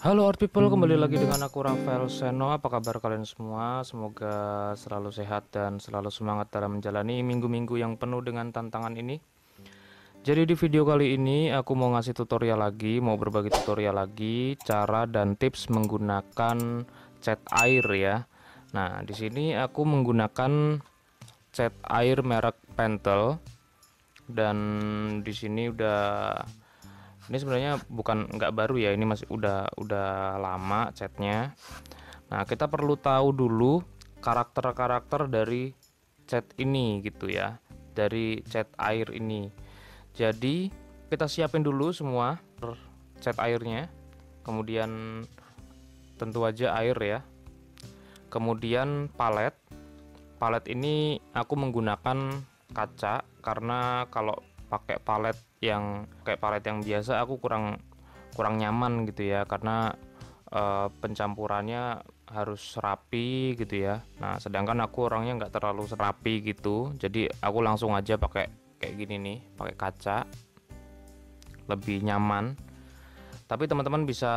Halo art people, kembali lagi dengan aku Rafael Seno. Apa kabar kalian semua? Semoga selalu sehat dan selalu semangat dalam menjalani minggu-minggu yang penuh dengan tantangan ini. Jadi di video kali ini aku mau ngasih tutorial lagi, mau berbagi tutorial lagi cara dan tips menggunakan cat air ya. Nah, di sini aku menggunakan cat air merek Pentel dan di sini ini sebenarnya bukan nggak baru ya, ini masih udah lama catnya. Nah, kita perlu tahu dulu karakter-karakter dari cat ini gitu ya, dari cat air ini. Jadi kita siapin dulu semua cat airnya, kemudian tentu aja air ya, kemudian palet. Palet ini aku menggunakan kaca karena kalau pakai palet yang biasa aku kurang kurang nyaman gitu ya, karena pencampurannya harus rapi gitu ya. Nah, sedangkan aku orangnya nggak terlalu rapi gitu, jadi aku langsung aja pakai kayak gini nih, pakai kaca lebih nyaman. Tapi teman-teman bisa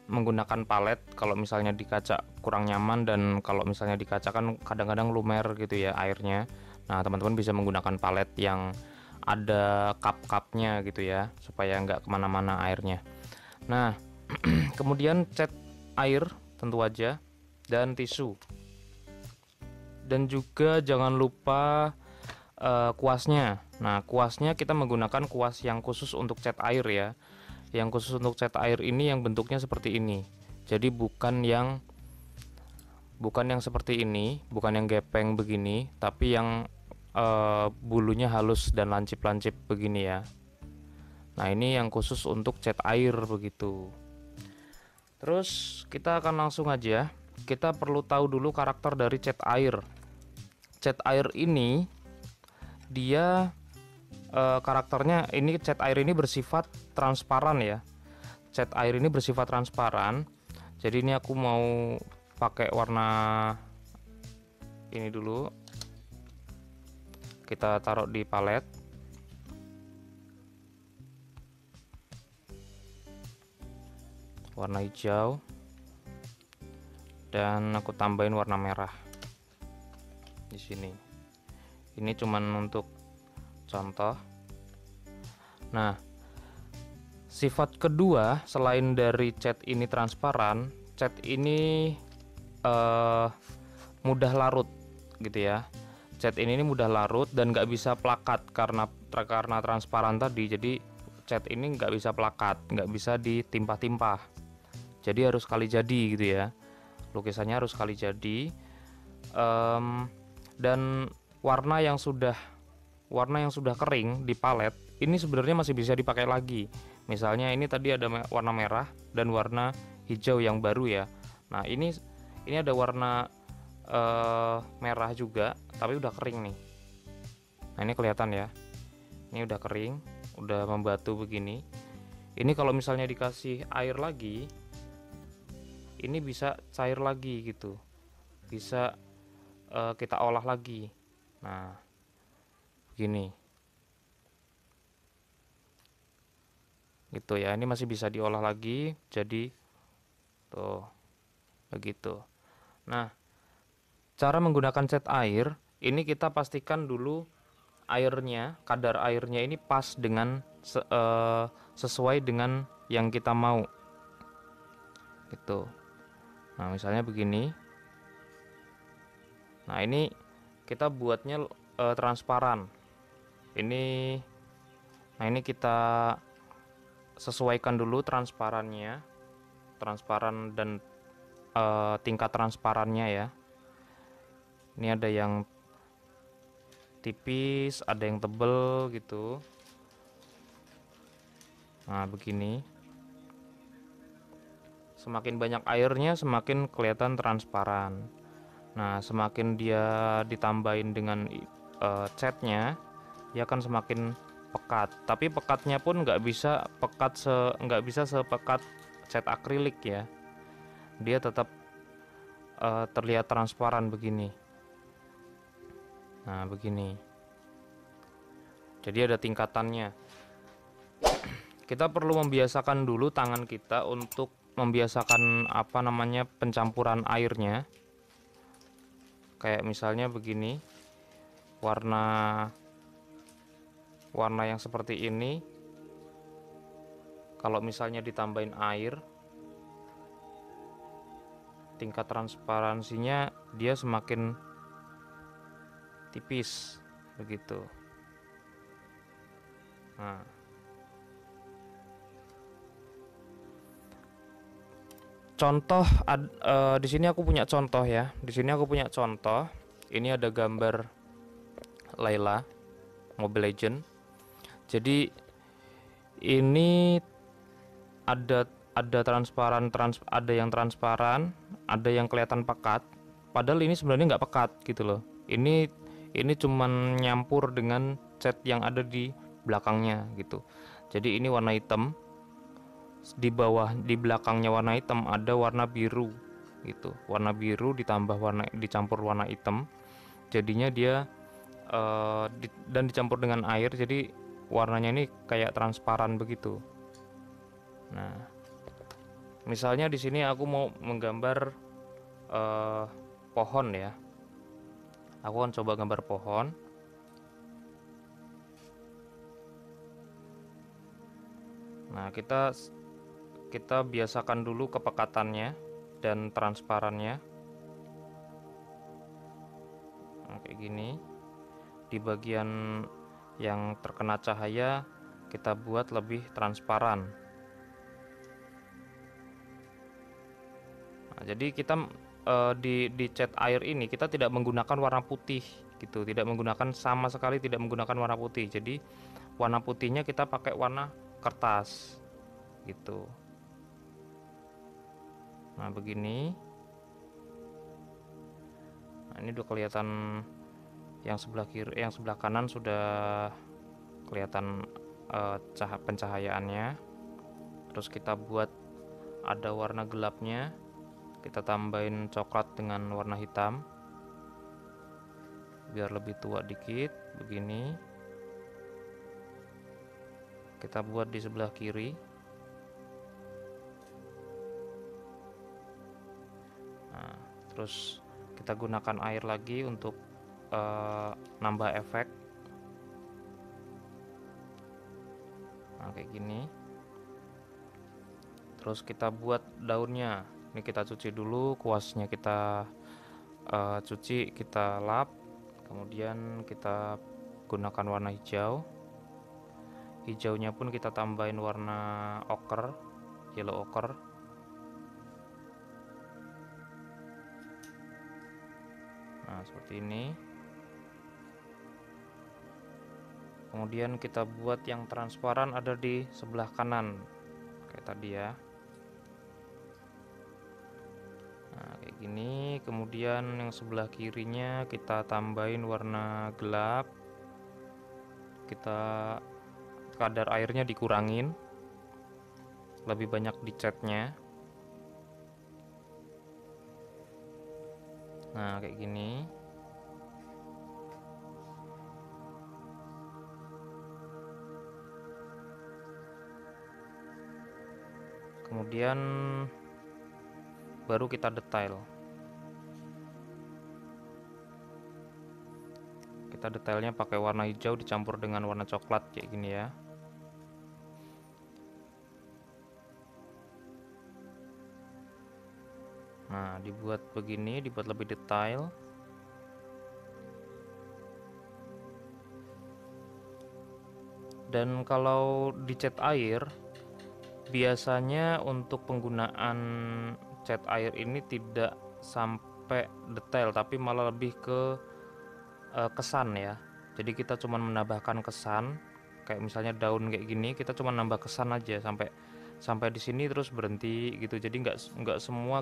menggunakan palet kalau misalnya di kaca kurang nyaman, dan kalau misalnya di kaca kan kadang-kadang lumer gitu ya airnya. Nah, teman-teman bisa menggunakan palet yang ada cup-cupnya gitu ya, supaya nggak kemana-mana airnya. Nah, kemudian cat air tentu aja, dan tisu, dan juga jangan lupa kuasnya. Nah, kuasnya kita menggunakan kuas yang khusus untuk cat air ya. Yang khusus untuk cat air ini yang bentuknya seperti ini. Jadi bukan yang seperti ini, bukan yang gepeng begini, tapi yang bulunya halus dan lancip-lancip begini ya. Nah, ini yang khusus untuk cat air begitu. Terus kita akan langsung aja. Kita perlu tahu dulu karakter dari cat air. Cat air ini dia karakternya, ini cat air ini bersifat transparan ya. Cat air ini bersifat transparan. Jadi ini aku mau pakai warna ini dulu. Kita taruh di palet. Warna hijau. Dan aku tambahin warna merah di sini. Ini cuman untuk contoh. Nah, sifat kedua selain dari cat ini transparan, cat ini mudah larut gitu ya. Cat ini mudah larut dan nggak bisa plakat karena transparan tadi. Jadi cat ini nggak bisa plakat, nggak bisa ditimpah-timpah. Jadi harus kali jadi gitu ya. Lukisannya harus kali jadi. Dan warna yang sudah kering di palet ini sebenarnya masih bisa dipakai lagi. Misalnya ini tadi ada warna merah dan warna hijau yang baru ya. Nah, ini ada warna merah juga tapi udah kering nih. Nah, ini kelihatan ya, ini udah kering, udah membatu begini. Ini kalau misalnya dikasih air lagi, ini bisa cair lagi gitu, bisa kita olah lagi. Nah, begini gitu ya, ini masih bisa diolah lagi, jadi tuh begitu. Nah, cara menggunakan cat air ini kita pastikan dulu kadar airnya ini pas dengan sesuai dengan yang kita mau gitu. Nah, misalnya begini. Nah, ini kita buatnya transparan. Nah, ini kita sesuaikan dulu transparan dan tingkat transparannya ya. Ini ada yang tipis, ada yang tebel gitu. Nah, begini. Semakin banyak airnya semakin kelihatan transparan. Nah, semakin dia ditambahin dengan catnya, dia akan semakin pekat. Tapi pekatnya pun nggak bisa sepekat cat akrilik ya. Dia tetap terlihat transparan begini. Nah, begini. Jadi ada tingkatannya. Kita perlu membiasakan dulu tangan kita untuk membiasakan apa namanya pencampuran airnya. Kayak misalnya begini, warna yang seperti ini, kalau misalnya ditambahin air, tingkat transparansinya dia semakin tipis begitu. Nah, contoh di sini aku punya contoh ya. Di sini aku punya contoh. Ini ada gambar Layla Mobile Legend. Jadi ini ada transparan, ada yang transparan, ada yang kelihatan pekat. Padahal ini sebenarnya nggak pekat gitu loh. Ini cuman nyampur dengan cat yang ada di belakangnya gitu. Jadi ini warna hitam, di bawah, di belakangnya warna hitam ada warna biru gitu. Warna biru dicampur warna hitam, jadinya dia dan dicampur dengan air, jadi warnanya ini kayak transparan begitu. Nah, misalnya di sini aku mau menggambar pohon ya. Aku akan coba gambar pohon. Nah, kita biasakan dulu kepekatannya dan transparannya. Nah, kayak gini. Di bagian yang terkena cahaya kita buat lebih transparan. Nah, jadi kita di cat air ini kita tidak menggunakan warna putih gitu, tidak menggunakan, sama sekali tidak menggunakan warna putih. Jadi warna putihnya kita pakai warna kertas gitu. Nah, begini. Nah, ini udah kelihatan, yang sebelah kiri, yang sebelah kanan sudah kelihatan pencahayaannya. Terus kita buat ada warna gelapnya, kita tambahin coklat dengan warna hitam biar lebih tua dikit. Begini kita buat di sebelah kiri. Nah, terus kita gunakan air lagi untuk nambah efek. Nah, kayak gini. Terus kita buat daunnya. Ini kita cuci dulu, kuasnya kita cuci, kita lap, kemudian kita gunakan warna hijau. Hijaunya pun kita tambahin warna ochre, yellow ochre. Nah, seperti ini. Kemudian kita buat yang transparan ada di sebelah kanan kayak tadi ya. Nah, kayak gini. Kemudian yang sebelah kirinya kita tambahin warna gelap. Kita kadar airnya dikurangin, lebih banyak di catnya. Nah, kayak gini. Kemudian baru kita detail. Kita detailnya pakai warna hijau dicampur dengan warna coklat kayak gini ya. Nah, dibuat begini, dibuat lebih detail. Dan kalau dicat air, biasanya untuk penggunaan cat air ini tidak sampai detail, tapi malah lebih ke kesan ya. Jadi kita cuma menambahkan kesan, kayak misalnya daun kayak gini, kita cuma nambah kesan aja sampai di sini terus berhenti gitu. Jadi nggak semua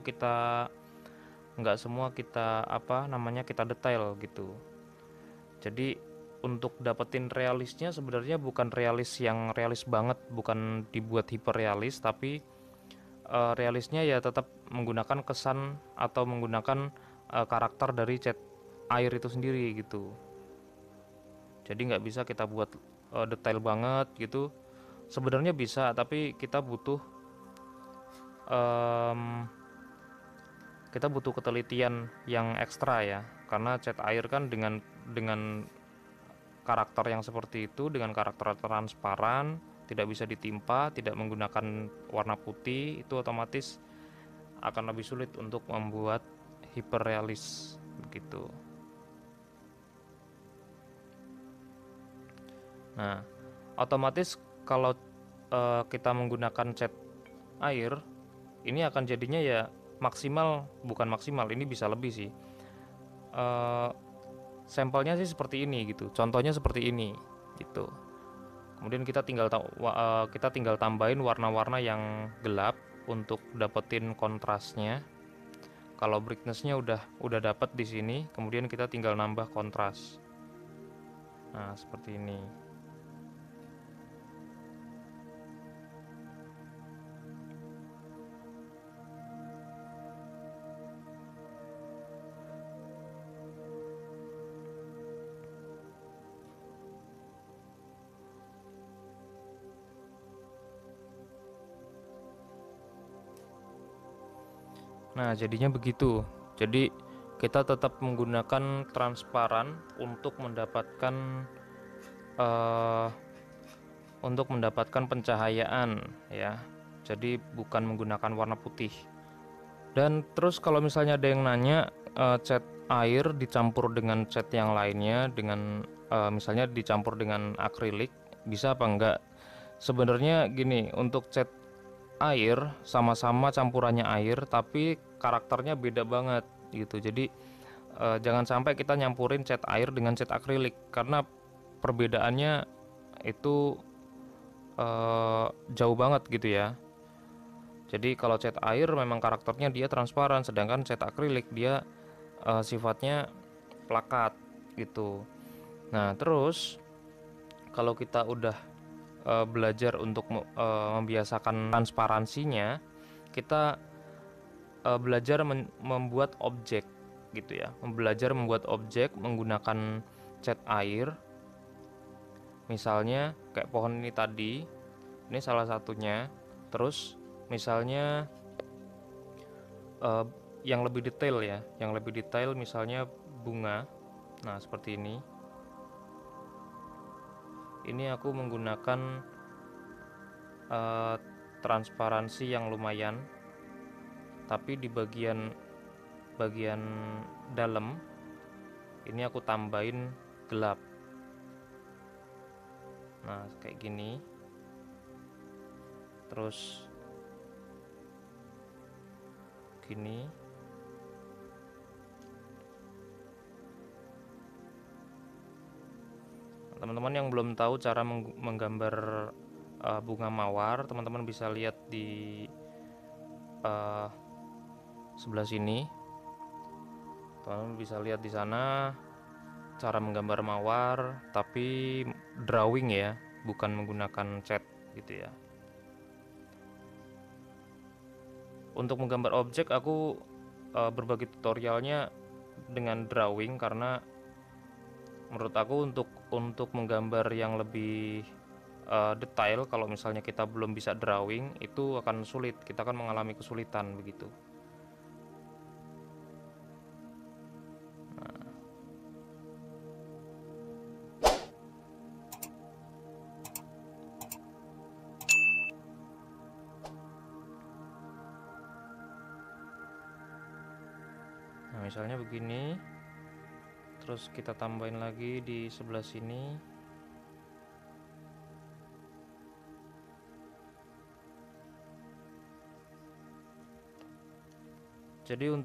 kita apa namanya kita detail gitu. Jadi untuk dapetin realisnya sebenarnya bukan realis yang realis banget, bukan dibuat hiperrealis, tapi realisnya ya tetap menggunakan kesan atau menggunakan karakter dari cat air itu sendiri gitu. Jadi nggak bisa kita buat detail banget gitu. Sebenarnya bisa, tapi kita butuh em, kita butuh ketelitian yang ekstra ya, karena cat air kan dengan karakter yang seperti itu, dengan karakter transparan, tidak bisa ditimpa, tidak menggunakan warna putih, itu otomatis akan lebih sulit untuk membuat hiperrealis begitu. Nah, otomatis kalau kita menggunakan cat air, ini akan jadinya ya maksimal, bukan maksimal, ini bisa lebih sih. Eh, Sampelnya sih seperti ini gitu, contohnya seperti ini gitu. Kemudian kita tinggal tambahin warna-warna yang gelap untuk dapetin kontrasnya. Kalau brightnessnya udah dapet di sini, kemudian kita tinggal nambah kontras. Nah, seperti ini. Nah, jadinya begitu. Jadi kita tetap menggunakan transparan eh, untuk mendapatkan pencahayaan ya. Jadi bukan menggunakan warna putih. Dan terus kalau misalnya ada yang nanya, cat air dicampur dengan cat yang lainnya, dengan misalnya dicampur dengan akrilik, bisa apa enggak? Sebenarnya gini, untuk cat air sama-sama campurannya air, tapi karakternya beda banget gitu. Jadi jangan sampai kita nyampurin cat air dengan cat akrilik, karena perbedaannya itu jauh banget gitu ya. Jadi kalau cat air memang karakternya dia transparan, sedangkan cat akrilik dia sifatnya plakat gitu. Nah, terus kalau kita udah belajar untuk membiasakan transparansinya, kita belajar membuat objek gitu ya. Belajar membuat objek menggunakan cat air. Misalnya kayak pohon ini tadi, ini salah satunya. Terus misalnya eh, yang lebih detail ya, yang lebih detail misalnya bunga. Nah, seperti ini. Ini aku menggunakan eh, transparansi yang lumayan, tapi di bagian bagian dalam ini aku tambahin gelap. Nah, kayak gini. Terus gini. Teman-teman yang belum tahu cara menggambar bunga mawar, teman-teman bisa lihat di uh, sebelah sini. Teman-teman bisa lihat di sana cara menggambar mawar, tapi drawing ya, bukan menggunakan cat gitu ya. Untuk menggambar objek aku berbagi tutorialnya dengan drawing, karena menurut aku untuk menggambar yang lebih detail, kalau misalnya kita belum bisa drawing itu akan sulit, kita akan mengalami kesulitan begitu. Nah, misalnya begini, terus kita tambahin lagi di sebelah sini. Jadi uh,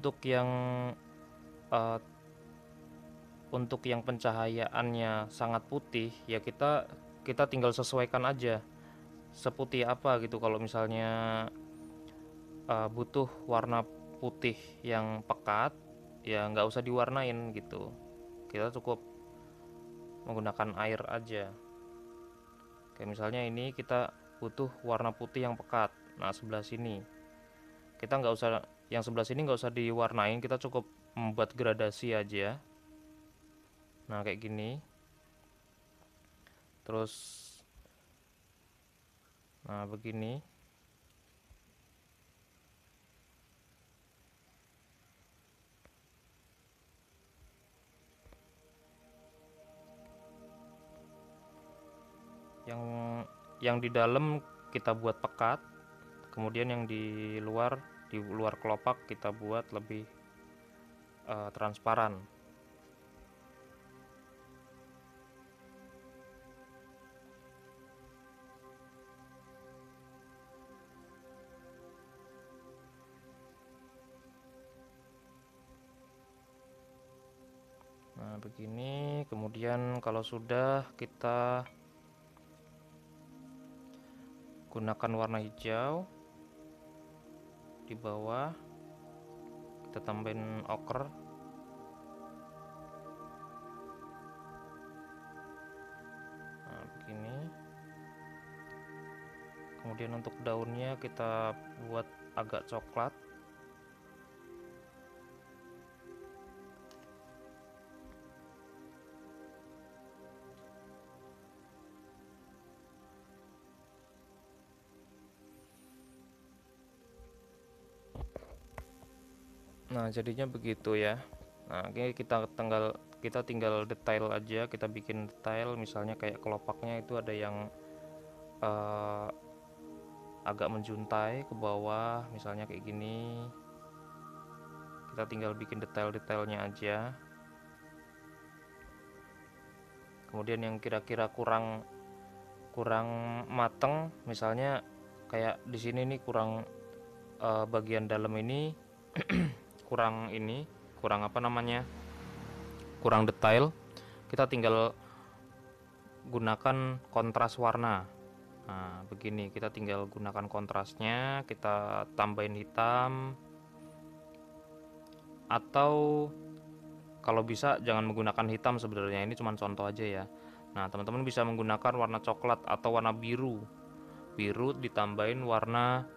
untuk yang pencahayaannya sangat putih ya, kita tinggal sesuaikan aja seputih apa gitu. Kalau misalnya butuh warna putih yang pekat, ya nggak usah diwarnain gitu, kita cukup menggunakan air aja. Kayak misalnya ini kita butuh warna putih yang pekat, nah sebelah sini kita nggak usah, yang sebelah sini nggak usah diwarnain, kita cukup membuat gradasi aja. Nah, kayak gini. Terus nah begini. yang di dalam kita buat pekat, kemudian yang di luar kelopak kita buat lebih transparan. Nah, begini. Kemudian kalau sudah, kita gunakan warna hijau di bawah, kita tambahin ochre. Nah, begini. Kemudian untuk daunnya kita buat agak coklat. Nah, jadinya begitu ya. Nah, kita tinggal detail aja, kita bikin detail, misalnya kayak kelopaknya itu ada yang agak menjuntai ke bawah, misalnya kayak gini. Kita tinggal bikin detail-detailnya aja. Kemudian yang kira-kira kurang mateng, misalnya kayak di sini nih kurang bagian dalam ini kurang apa namanya, kurang detail, kita tinggal gunakan kontras warna. Nah, begini, kita tinggal gunakan kontrasnya, kita tambahin hitam, atau kalau bisa jangan menggunakan hitam, sebenarnya ini cuma contoh aja ya. Nah, teman-teman bisa menggunakan warna coklat atau warna biru ditambahin warna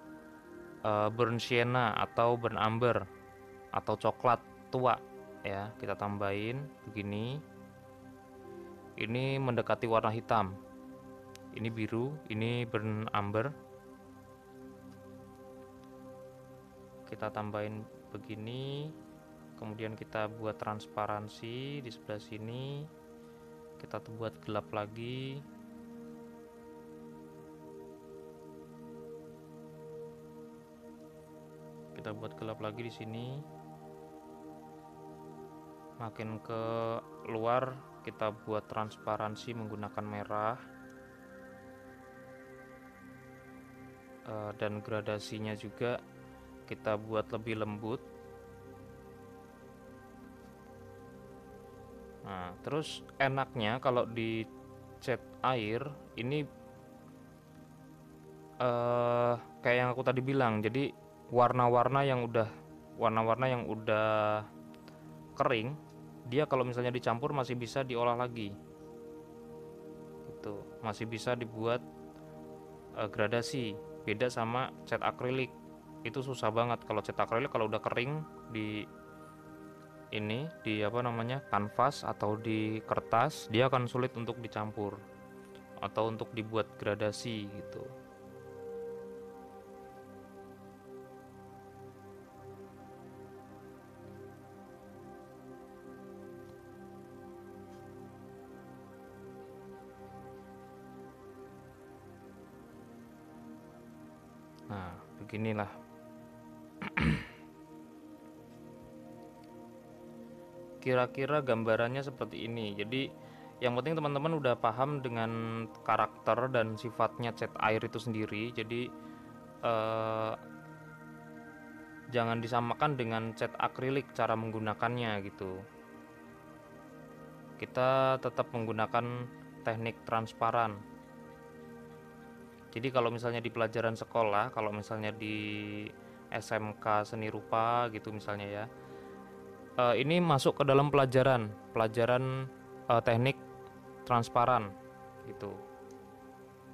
burnt sienna atau burnt amber atau coklat tua ya, kita tambahin begini. Ini mendekati warna hitam, ini biru, ini burnt amber, kita tambahin begini. Kemudian kita buat transparansi di sebelah sini, kita buat gelap lagi. Kita buat gelap lagi di sini. Makin ke luar kita buat transparansi menggunakan merah. Dan gradasinya juga kita buat lebih lembut. Nah, terus enaknya kalau di cat air ini kayak yang aku tadi bilang, jadi warna-warna yang udah kering, dia kalau misalnya dicampur masih bisa diolah lagi. Itu masih bisa dibuat gradasi. Beda sama cat akrilik. Itu susah banget kalau cat akrilik, kalau udah kering di apa namanya, kanvas atau di kertas, dia akan sulit untuk dicampur atau untuk dibuat gradasi gitu. Nah, beginilah. Kira-kira gambarannya seperti ini. Jadi yang penting teman-teman udah paham dengan karakter dan sifatnya cat air itu sendiri. Jadi jangan disamakan dengan cat akrilik cara menggunakannya gitu. Kita tetap menggunakan teknik transparan. Jadi kalau misalnya di pelajaran sekolah, kalau misalnya di SMK seni rupa gitu misalnya ya, ini masuk ke dalam pelajaran teknik transparan gitu.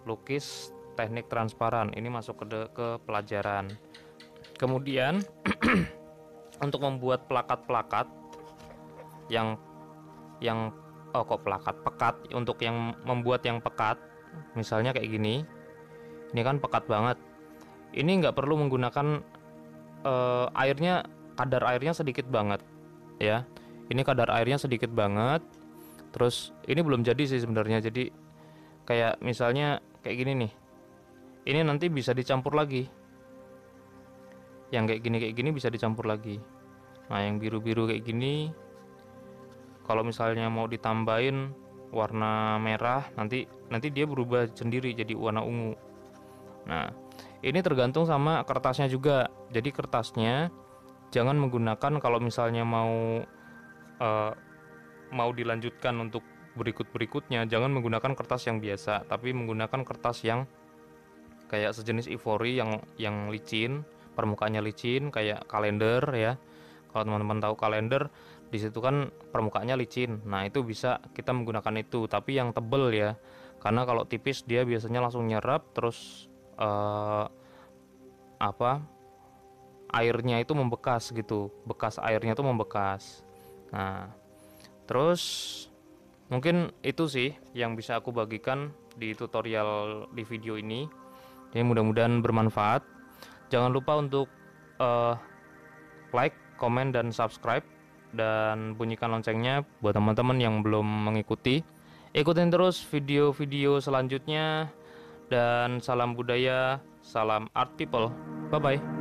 Lukis teknik transparan ini masuk ke pelajaran. Kemudian untuk membuat plakat-plakat pekat, untuk yang membuat yang pekat, misalnya kayak gini. Ini kan pekat banget. Ini nggak perlu menggunakan airnya, kadar airnya sedikit banget ya. Ini kadar airnya sedikit banget. Terus ini belum jadi sih sebenarnya. Jadi kayak misalnya kayak gini nih. ini nanti bisa dicampur lagi. Yang kayak gini bisa dicampur lagi. Nah, yang biru-biru kayak gini kalau misalnya mau ditambahin warna merah, nanti dia berubah sendiri jadi warna ungu. Nah, ini tergantung sama kertasnya juga. Jadi kertasnya jangan menggunakan, kalau misalnya mau dilanjutkan untuk berikutnya, jangan menggunakan kertas yang biasa, tapi menggunakan kertas yang kayak sejenis ivory yang licin, permukaannya licin kayak kalender ya. Kalau teman-teman tahu kalender, di situ kan permukaannya licin. Nah, itu bisa kita menggunakan itu, tapi yang tebel ya. Karena kalau tipis dia biasanya langsung nyerap, terus airnya itu membekas gitu. Bekas airnya itu membekas. Nah, terus mungkin itu sih yang bisa aku bagikan di tutorial di video ini. Jadi mudah-mudahan bermanfaat. Jangan lupa untuk like, komen, dan subscribe, dan bunyikan loncengnya buat teman-teman yang belum mengikuti. Ikutin terus video-video selanjutnya, dan salam budaya, salam art people. Bye bye.